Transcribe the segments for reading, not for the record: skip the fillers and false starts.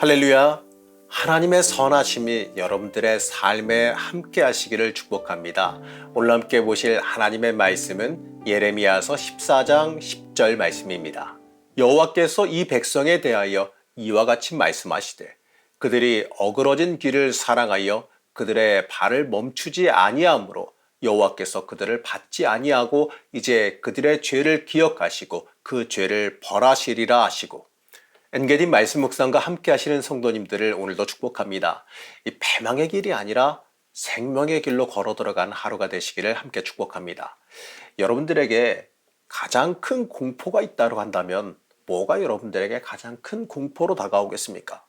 할렐루야. 하나님의 선하심이 여러분들의 삶에 함께 하시기를 축복합니다. 오늘 함께 보실 하나님의 말씀은 예레미야서 14장 10절 말씀입니다. 여호와께서 이 백성에 대하여 이와 같이 말씀하시되 그들이 어그러진 길을 사랑하여 그들의 발을 멈추지 아니하므로 여호와께서 그들을 받지 아니하고 이제 그들의 죄를 기억하시고 그 죄를 벌하시리라 하시고, 엔게디 말씀 묵상과 함께 하시는 성도님들을 오늘도 축복합니다. 이 패망의 길이 아니라 생명의 길로 걸어 들어간 하루가 되시기를 함께 축복합니다. 여러분들에게 가장 큰 공포가 있다고 한다면 뭐가 여러분들에게 가장 큰 공포로 다가오겠습니까?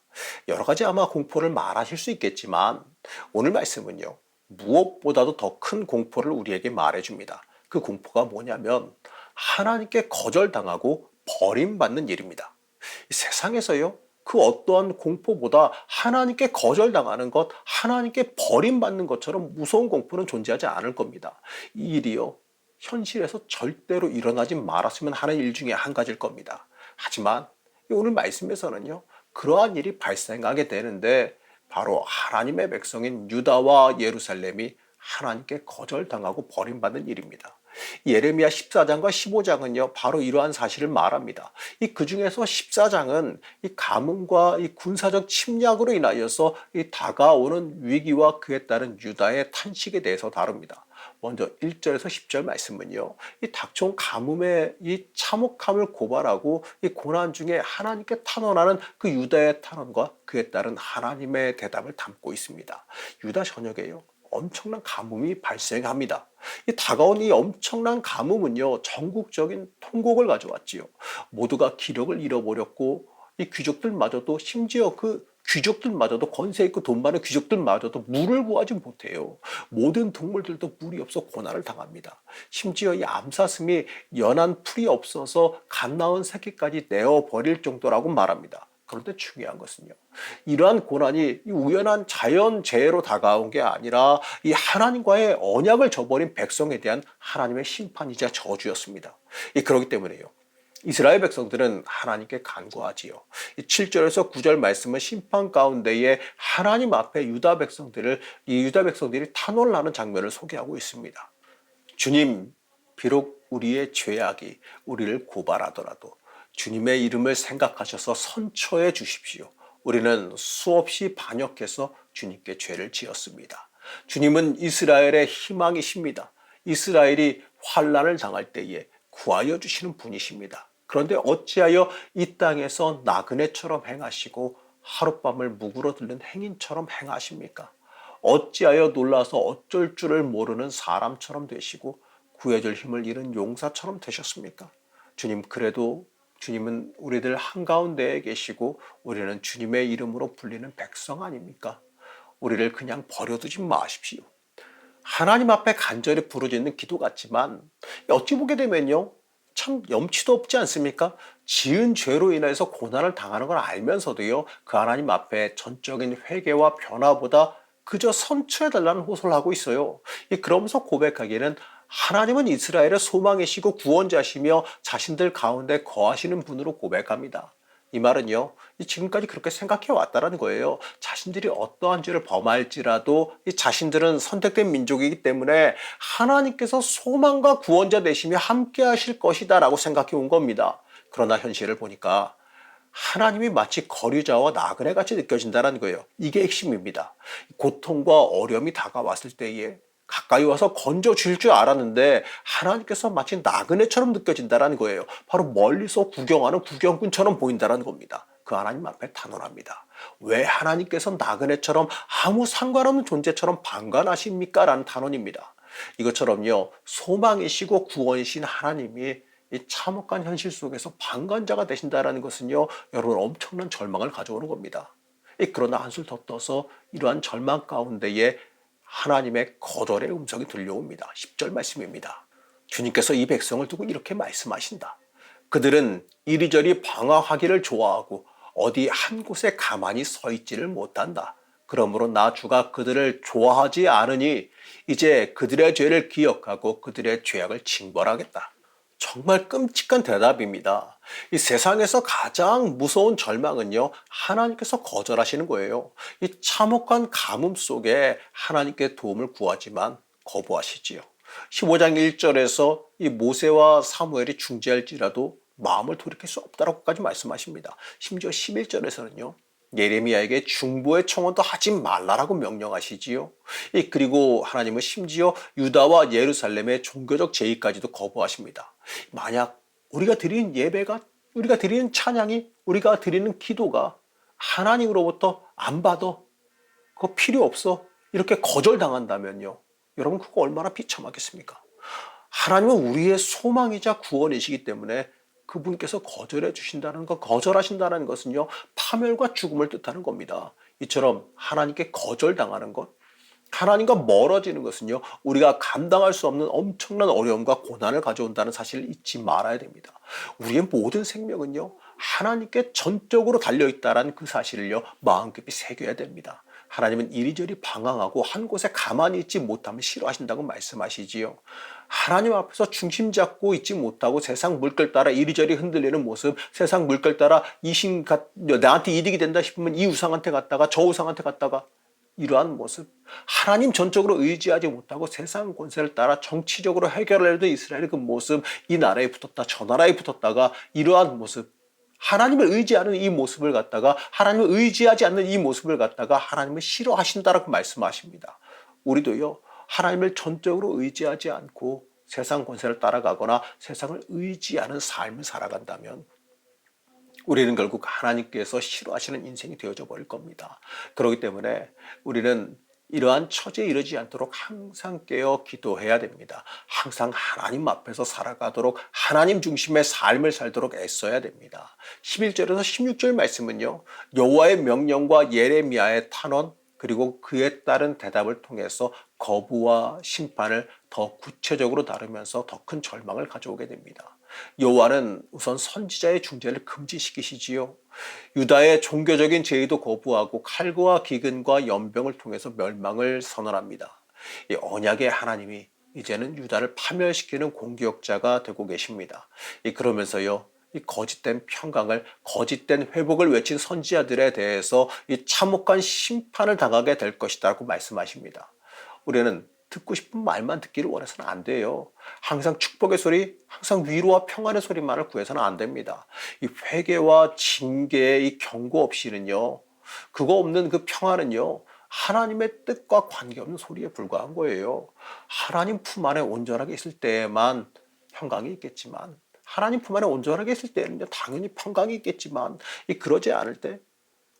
여러 가지 아마 공포를 말하실 수 있겠지만 오늘 말씀은요, 무엇보다도 더 큰 공포를 우리에게 말해줍니다. 그 공포가 뭐냐면 하나님께 거절당하고 버림받는 일입니다. 세상에서요, 그 어떠한 공포보다 하나님께 거절당하는 것, 하나님께 버림받는 것처럼 무서운 공포는 존재하지 않을 겁니다. 이 일이요, 현실에서 절대로 일어나지 말았으면 하는 일 중에 한 가지일 겁니다. 하지만 오늘 말씀에서는요, 그러한 일이 발생하게 되는데 바로 하나님의 백성인 유다와 예루살렘이 하나님께 거절당하고 버림받는 일입니다. 예레미야 14장과 15장은요, 바로 이러한 사실을 말합니다. 그 중에서 14장은 이 가뭄과 이 군사적 침략으로 인하여서 이 다가오는 위기와 그에 따른 유다의 탄식에 대해서 다룹니다. 먼저 1절에서 10절 말씀은요, 이 닥쳐온 가뭄의 이 참혹함을 고발하고 이 고난 중에 하나님께 탄원하는 그 유다의 탄원과 그에 따른 하나님의 대답을 담고 있습니다. 유다 전역에요, 엄청난 가뭄이 발생합니다. 이 다가온 이 엄청난 가뭄은요, 전국적인 통곡을 가져왔지요. 모두가 기력을 잃어버렸고 이 귀족들마저도, 심지어 그 귀족들마저도, 권세 있고 돈 많은 귀족들마저도 물을 구하지 못해요. 모든 동물들도 물이 없어 고난을 당합니다. 심지어 이 암사슴이 연한 풀이 없어서 갓 나온 새끼까지 내어버릴 정도라고 말합니다. 그런데 중요한 것은요, 이러한 고난이 우연한 자연재해로 다가온 게 아니라 이 하나님과의 언약을 저버린 백성에 대한 하나님의 심판이자 저주였습니다. 그렇기 때문에요, 이스라엘 백성들은 하나님께 간구하지요. 7절에서 9절 말씀은 심판 가운데에 하나님 앞에 유다 백성들이 탄원을 하는 장면을 소개하고 있습니다. 주님, 비록 우리의 죄악이 우리를 고발하더라도 주님의 이름을 생각하셔서 선처해 주십시오. 우리는 수없이 반역해서 주님께 죄를 지었습니다. 주님은 이스라엘의 희망이십니다. 이스라엘이 환난을 당할 때에 구하여 주시는 분이십니다. 그런데 어찌하여 이 땅에서 나그네처럼 행하시고 하룻밤을 묵으러들는 행인처럼 행하십니까? 어찌하여 놀라서 어쩔 줄을 모르는 사람처럼 되시고 구해줄 힘을 잃은 용사처럼 되셨습니까? 주님, 그래도 주님은 우리들 한가운데에 계시고 우리는 주님의 이름으로 불리는 백성 아닙니까? 우리를 그냥 버려두지 마십시오. 하나님 앞에 간절히 부르짖는 기도 같지만 어찌 보게 되면요, 참 염치도 없지 않습니까? 지은 죄로 인해서 고난을 당하는 걸 알면서도요, 그 하나님 앞에 전적인 회개와 변화보다 그저 선처해달라는 호소를 하고 있어요. 그러면서 고백하기에는 하나님은 이스라엘의 소망이시고 구원자시며 자신들 가운데 거하시는 분으로 고백합니다. 이 말은요, 지금까지 그렇게 생각해 왔다는 거예요. 자신들이 어떠한 죄를 범할지라도 이 자신들은 선택된 민족이기 때문에 하나님께서 소망과 구원자 되시며 함께 하실 것이다 라고 생각해 온 겁니다. 그러나 현실을 보니까 하나님이 마치 거류자와 나그네 같이 느껴진다는 거예요. 이게 핵심입니다. 고통과 어려움이 다가왔을 때에 가까이 와서 건져줄 줄 알았는데 하나님께서 마치 나그네처럼 느껴진다는 거예요. 바로 멀리서 구경하는 구경꾼처럼 보인다는 겁니다. 그 하나님 앞에 탄원합니다. 왜 하나님께서 나그네처럼 아무 상관없는 존재처럼 방관하십니까? 라는 탄원입니다. 이것처럼요, 소망이시고 구원이신 하나님이 이 참혹한 현실 속에서 방관자가 되신다는 것은요, 여러분 엄청난 절망을 가져오는 겁니다. 그러나 한술 더 떠서 이러한 절망 가운데에 하나님의 거절의 음성이 들려옵니다. 10절 말씀입니다. 주님께서 이 백성을 두고 이렇게 말씀하신다. 그들은 이리저리 방황하기를 좋아하고 어디 한 곳에 가만히 서 있지를 못한다. 그러므로 나 주가 그들을 좋아하지 않으니 이제 그들의 죄를 기억하고 그들의 죄악을 징벌하겠다. 정말 끔찍한 대답입니다. 이 세상에서 가장 무서운 절망은요, 하나님께서 거절하시는 거예요. 이 참혹한 가뭄 속에 하나님께 도움을 구하지만 거부하시지요. 15장 1절에서 이 모세와 사무엘이 중재할지라도 마음을 돌이킬 수 없다라고까지 말씀하십니다. 심지어 11절에서는요. 예레미야에게 중보의 청원도 하지 말라라고 명령하시지요. 그리고 하나님은 심지어 유다와 예루살렘의 종교적 제의까지도 거부하십니다. 만약 우리가 드리는 예배가, 우리가 드리는 찬양이, 우리가 드리는 기도가 하나님으로부터 안 받아, 그거 필요 없어, 이렇게 거절당한다면요, 여러분 그거 얼마나 비참하겠습니까? 하나님은 우리의 소망이자 구원이시기 때문에 그분께서 거절해 주신다는 것, 거절하신다는 것은요, 파멸과 죽음을 뜻하는 겁니다. 이처럼 하나님께 거절당하는 것, 하나님과 멀어지는 것은요, 우리가 감당할 수 없는 엄청난 어려움과 고난을 가져온다는 사실을 잊지 말아야 됩니다. 우리의 모든 생명은요, 하나님께 전적으로 달려있다는 그 사실을요, 마음 깊이 새겨야 됩니다. 하나님은 이리저리 방황하고 한 곳에 가만히 있지 못하면 싫어하신다고 말씀하시지요. 하나님 앞에서 중심 잡고 있지 못하고 세상 물결 따라 이리저리 흔들리는 모습, 세상 물결 따라 나한테 이득이 된다 싶으면 이 우상한테 갔다가 저 우상한테 갔다가, 이러한 모습, 하나님 전적으로 의지하지 못하고 세상 권세를 따라 정치적으로 해결하려던 이스라엘의 그 모습, 이 나라에 붙었다 저 나라에 붙었다가 이러한 모습, 하나님을 의지하는 이 모습을 갖다가, 하나님을 의지하지 않는 이 모습을 갖다가 하나님을 싫어하신다라고 말씀하십니다. 우리도요, 하나님을 전적으로 의지하지 않고 세상 권세를 따라가거나 세상을 의지하는 삶을 살아간다면 우리는 결국 하나님께서 싫어하시는 인생이 되어져 버릴 겁니다. 그렇기 때문에 우리는 이러한 처지에 이르지 않도록 항상 깨어 기도해야 됩니다. 항상 하나님 앞에서 살아가도록, 하나님 중심의 삶을 살도록 애써야 됩니다. 11절에서 16절 말씀은요, 여호와의 명령과 예레미야의 탄원, 그리고 그에 따른 대답을 통해서 거부와 심판을 더 구체적으로 다루면서 더 큰 절망을 가져오게 됩니다. 여호와는 우선 선지자의 중재를 금지시키시지요. 유다의 종교적인 제의도 거부하고 칼과 기근과 연병을 통해서 멸망을 선언합니다. 이 언약의 하나님이 이제는 유다를 파멸시키는 공격자가 되고 계십니다. 그러면서요, 이 거짓된 평강을, 거짓된 회복을 외친 선지자들에 대해서 이 참혹한 심판을 당하게 될 것이다라고 말씀하십니다. 우리는 듣고 싶은 말만 듣기를 원해서는 안 돼요. 항상 축복의 소리, 항상 위로와 평안의 소리만을 구해서는 안 됩니다. 이 회개와 징계의 이 경고 없이는요, 그거 없는 그 평안은요, 하나님의 뜻과 관계없는 소리에 불과한 거예요. 하나님 품 안에 온전하게 있을 때에만 평강이 있겠지만, 하나님 품 안에 온전하게 있을 때는 당연히 평강이 있겠지만, 그러지 않을 때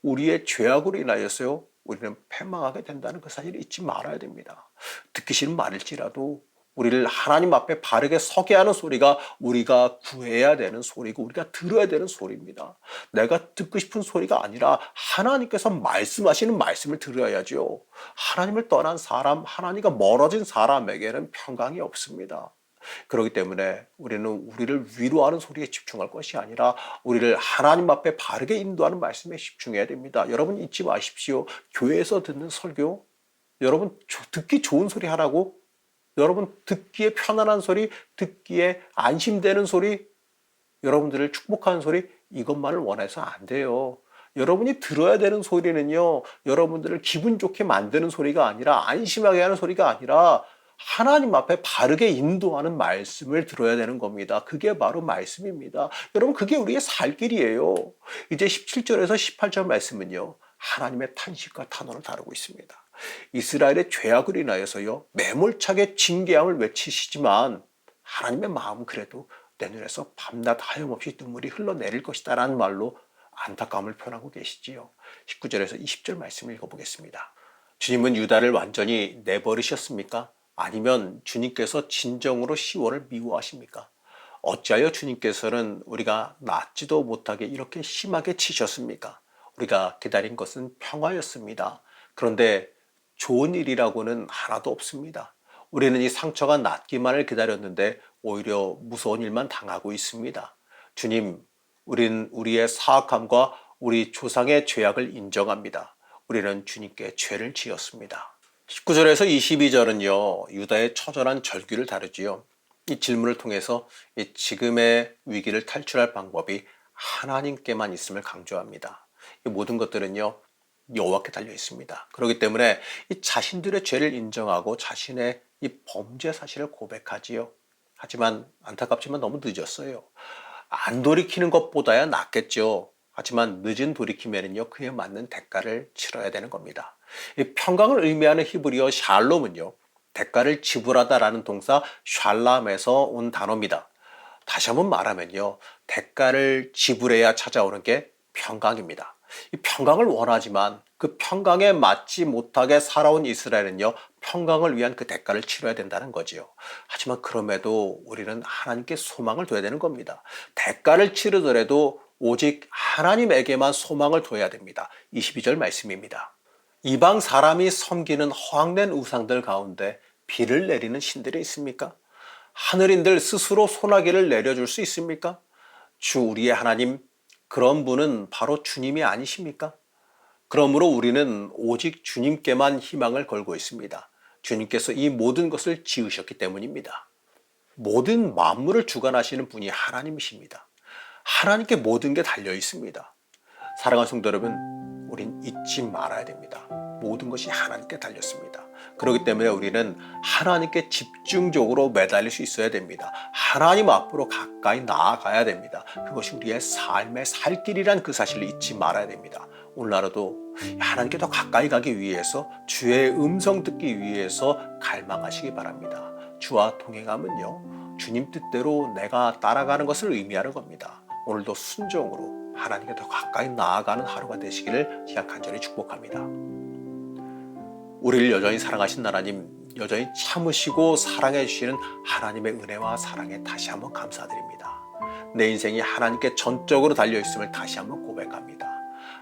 우리의 죄악으로 인하여서요, 우리는 패망하게 된다는 그 사실을 잊지 말아야 됩니다. 듣기 싫은 말일지라도 우리를 하나님 앞에 바르게 서게 하는 소리가 우리가 구해야 되는 소리고 우리가 들어야 되는 소리입니다. 내가 듣고 싶은 소리가 아니라 하나님께서 말씀하시는 말씀을 들어야죠. 하나님을 떠난 사람, 하나님과 멀어진 사람에게는 평강이 없습니다. 그렇기 때문에 우리는 우리를 위로하는 소리에 집중할 것이 아니라 우리를 하나님 앞에 바르게 인도하는 말씀에 집중해야 됩니다. 여러분 잊지 마십시오. 교회에서 듣는 설교, 여러분 듣기 좋은 소리 하라고, 여러분 듣기에 편안한 소리, 듣기에 안심되는 소리, 여러분들을 축복하는 소리, 이것만을 원해서 안 돼요. 여러분이 들어야 되는 소리는요, 여러분들을 기분 좋게 만드는 소리가 아니라, 안심하게 하는 소리가 아니라 하나님 앞에 바르게 인도하는 말씀을 들어야 되는 겁니다. 그게 바로 말씀입니다. 여러분, 그게 우리의 살 길이에요. 이제 17절에서 18절 말씀은요, 하나님의 탄식과 탄원을 다루고 있습니다. 이스라엘의 죄악을 인하여서요, 매몰차게 징계함을 외치시지만 하나님의 마음은 그래도 내 눈에서 밤낮 하염없이 눈물이 흘러내릴 것이다 라는 말로 안타까움을 표현하고 계시지요. 19절에서 20절 말씀을 읽어보겠습니다. 주님은 유다를 완전히 내버리셨습니까? 아니면 주님께서 진정으로 시온을 미워하십니까? 어찌하여 주님께서는 우리가 낫지도 못하게 이렇게 심하게 치셨습니까? 우리가 기다린 것은 평화였습니다. 그런데 좋은 일이라고는 하나도 없습니다. 우리는 이 상처가 낫기만을 기다렸는데 오히려 무서운 일만 당하고 있습니다. 주님, 우리는 우리의 사악함과 우리 조상의 죄악을 인정합니다. 우리는 주님께 죄를 지었습니다. 19절에서 22절은요, 유다의 처절한 절규를 다루지요. 이 질문을 통해서 이 지금의 위기를 탈출할 방법이 하나님께만 있음을 강조합니다. 이 모든 것들은요, 여호와께 달려 있습니다. 그렇기 때문에 이 자신들의 죄를 인정하고 자신의 이 범죄 사실을 고백하지요. 하지만 안타깝지만 너무 늦었어요. 안 돌이키는 것보다야 낫겠죠. 하지만 늦은 돌이킴에는요, 그에 맞는 대가를 치러야 되는 겁니다. 이 평강을 의미하는 히브리어 샬롬은요, 대가를 지불하다라는 동사 샬람에서 온 단어입니다. 다시 한번 말하면요, 대가를 지불해야 찾아오는 게 평강입니다. 이 평강을 원하지만 그 평강에 맞지 못하게 살아온 이스라엘은요, 평강을 위한 그 대가를 치러야 된다는 거지요. 하지만 그럼에도 우리는 하나님께 소망을 둬야 되는 겁니다. 대가를 치르더라도 오직 하나님에게만 소망을 둬야 됩니다. 22절 말씀입니다. 이방 사람이 섬기는 허황된 우상들 가운데 비를 내리는 신들이 있습니까? 하늘인들 스스로 소나기를 내려줄 수 있습니까? 주 우리의 하나님, 그런 분은 바로 주님이 아니십니까? 그러므로 우리는 오직 주님께만 희망을 걸고 있습니다. 주님께서 이 모든 것을 지으셨기 때문입니다. 모든 만물을 주관하시는 분이 하나님이십니다. 하나님께 모든 게 달려 있습니다. 사랑하는 성도 여러분, 우린 잊지 말아야 됩니다. 모든 것이 하나님께 달렸습니다. 그렇기 때문에 우리는 하나님께 집중적으로 매달릴 수 있어야 됩니다. 하나님 앞으로 가까이 나아가야 됩니다. 그것이 우리의 삶의 살 길이란 그 사실을 잊지 말아야 됩니다. 오늘 하루도 하나님께 더 가까이 가기 위해서 주의 음성 듣기 위해서 갈망하시기 바랍니다. 주와 동행하면요, 주님 뜻대로 내가 따라가는 것을 의미하는 겁니다. 오늘도 순종으로 하나님께 더 가까이 나아가는 하루가 되시기를 제가 간절히 축복합니다. 우리를 여전히 사랑하신 하나님, 여전히 참으시고 사랑해 주시는 하나님의 은혜와 사랑에 다시 한번 감사드립니다. 내 인생이 하나님께 전적으로 달려있음을 다시 한번 고백합니다.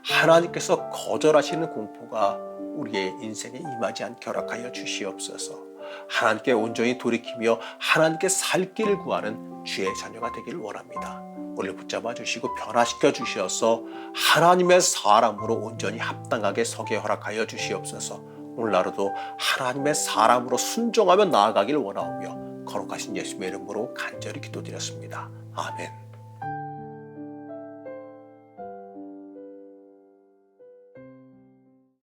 하나님께서 거절하시는 공포가 우리의 인생에 임하지 않게 허락하여 주시옵소서. 하나님께 온전히 돌이키며 하나님께 살 길을 구하는 주의 자녀가 되기를 원합니다. 우리를 붙잡아 주시고 변화시켜 주시어서 하나님의 사람으로 온전히 합당하게 서게 허락하여 주시옵소서. 오늘 하루도 하나님의 사람으로 순종하며 나아가기를 원하오며 거룩하신 예수님의 이름으로 간절히 기도드렸습니다. 아멘.